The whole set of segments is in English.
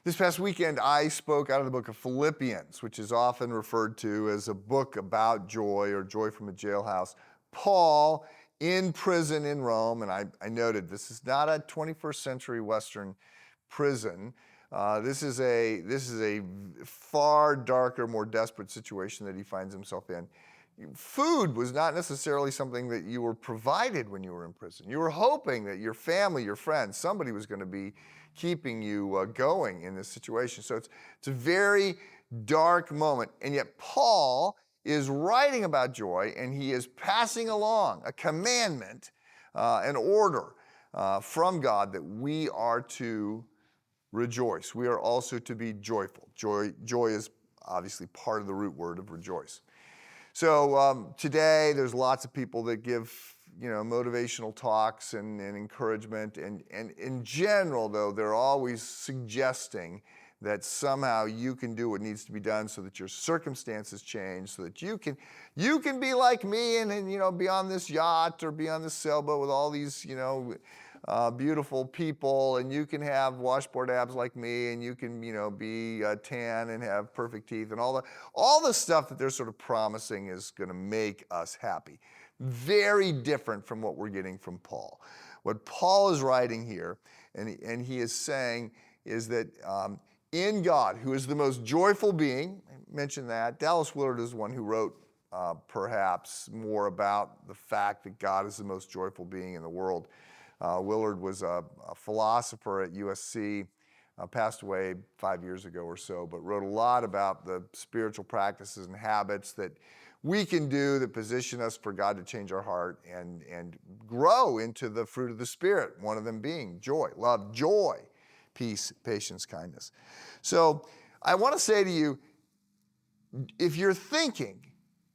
This past weekend, I spoke out of the book of Philippians, which is often referred to as a book about joy or joy from a jailhouse. Paul in prison in Rome, and I noted this is not a 21st century Western prison. This is a far darker, more desperate situation that he finds himself in. Food was not necessarily something that you were provided when you were in prison. You were hoping that your family, your friends, somebody was going to be keeping you going in this situation. So it's a very dark moment. And yet Paul is writing about joy, and he is passing along a commandment, an order from God that we are to rejoice. We are also to be joyful. Joy is obviously part of the root word of rejoice. So today there's lots of people that give motivational talks and encouragement, and in general though they're always suggesting that somehow you can do what needs to be done so that your circumstances change, so that you can be like me and be on this yacht or be on this sailboat with all these beautiful people, and you can have washboard abs like me, and you can be tan and have perfect teeth, and all the stuff that they're sort of promising is going to make us happy. Very different from what we're getting from Paul. What Paul is writing here, and he is saying, is that in God, who is the most joyful being, I mentioned that. Dallas Willard is one who wrote perhaps more about the fact that God is the most joyful being in the world. Willard was a philosopher at USC, passed away 5 years ago or so, but wrote a lot about the spiritual practices and habits that we can do that position us for God to change our heart and grow into the fruit of the Spirit, one of them being joy, love, joy, peace, patience, kindness. So I want to say to you, if you're thinking,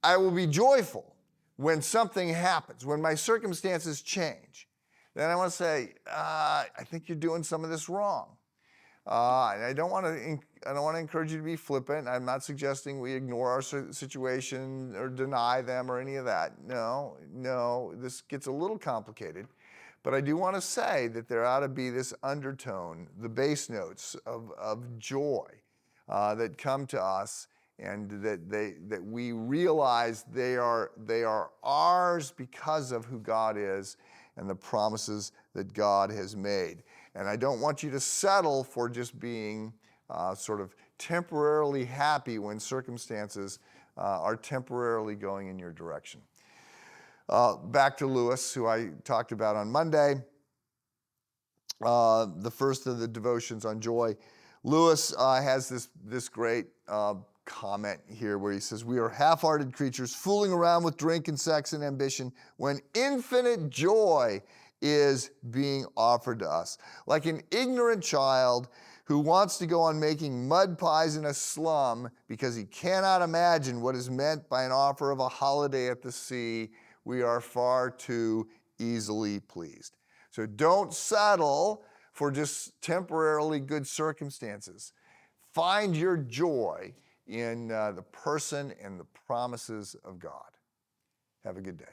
I will be joyful when something happens, when my circumstances change, then I want to say, I think you're doing some of this wrong. I don't want to encourage you to be flippant. I'm not suggesting we ignore our situation or deny them or any of that. No, this gets a little complicated. But I do want to say that there ought to be this undertone, the bass notes of joy that come to us, and that we realize they are ours because of who God is and the promises that God has made. And I don't want you to settle for just being sort of temporarily happy when circumstances are temporarily going in your direction. Back to Lewis, who I talked about on Monday, the first of the devotions on joy. Lewis has this great comment here where he says, "We are half-hearted creatures fooling around with drink and sex and ambition when infinite joy is being offered to us. Like an ignorant child who wants to go on making mud pies in a slum because he cannot imagine what is meant by an offer of a holiday at the sea, we are far too easily pleased." So don't settle for just temporarily good circumstances. Find your joy in the person and the promises of God. Have a good day.